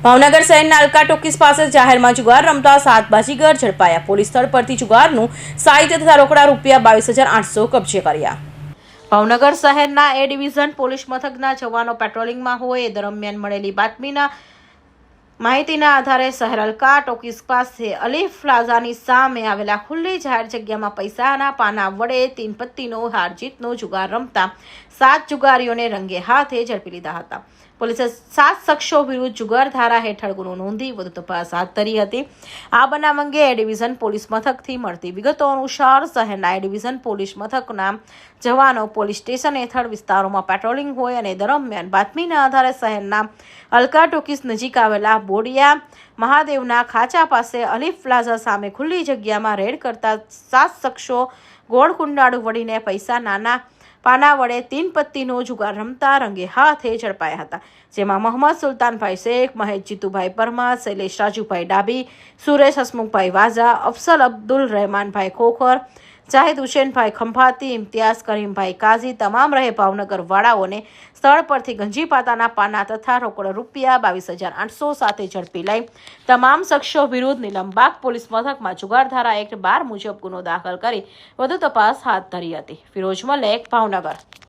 ભાવનગર શહેરના અલકા ટોકીસ પાસે જાહેરમાં જુગાર રમતા 7 બાજીગર ઝડપાયા। પોલીસ સ્થળ પરથી જુગારનું સાહિત્ય તથા રોકડા રૂપિયા 22,800 કબજે કર્યા। ભાવનગર શહેરના એ ડિવિઝન પોલીસ મથકના જવાનો પેટ્રોલિંગમાં હોય એ દરમિયાન મળેલી બાતમીના માહિતીના આધારે શહેર અલકા ટોકીસ પાસે અલીફ પ્લાઝાની સામે આવેલા ખુલ્લી જાહેર જગ્યામાં પૈસાના પાના વડે 3 પત્તીનો હાર જીતનો જુગાર રમતા 7 જુગારીઓને રંગે હાથે ઝડપી લીધા હતા। પોલીસે 7 શખ્સો વિરુદ્ધ જુગાર ધારા હેઠળ ગુનો નોંધી વધુ તપાસ હાથ ધરી હતી। આ બનાવ અંગે એ ડિવિઝન પોલીસ મથકથી મળતી વિગતો અનુસાર શહેરના એ ડિવિઝન પોલીસ મથકના જવાનો પોલીસ સ્ટેશન હેઠળ વિસ્તારોમાં પેટ્રોલિંગ હોય અને દરમિયાન બાતમીના આધારે શહેરના અલકા ટોકીસ નજીક આવેલા બોડિયા મહાદેવના ખાંચા પાસે અલીફ પ્લાઝા સામે ખુલ્લી જગ્યામાં રેડ કરતા 7 શખ્સો ગોળ કુંડાળું વળીને પૈસા નાના પાના વડે 3 પત્તીનો જુગાર રમતા રંગે હાથે ઝડપાયા હતા। જેમાં મોહમ્મદ સુલતાનભાઈ શેખ, મહેશ જીતુભાઈ પરમાર, શૈલેષ રાજુભાઈ ડાબી, સુરેશ હસમુખભાઈ વાઝા, અફસલ અબ્દુલ રહેમાનભાઈ ખોખર, જાહિદ હુસેનભાઈ ખંભાતી, ઇમ્તિયાઝ કરીમભાઈ કાઝી તમામ રહે ભાવનગર વાળાઓને સ્થળ પરથી ગંજી પાતાના પાના તથા રોકડ રૂપિયા 22,800 સાથે ઝડપી લઈ તમામ શખ્સો વિરુદ્ધ નીલમબાગ પોલીસ મથકમાં જુગાર ધારા એક્ટ 12 મુજબ ગુનો દાખલ કરી વધુ તપાસ હાથ ધરી હતી। ફિરોઝ મલેક, ભાવનગર।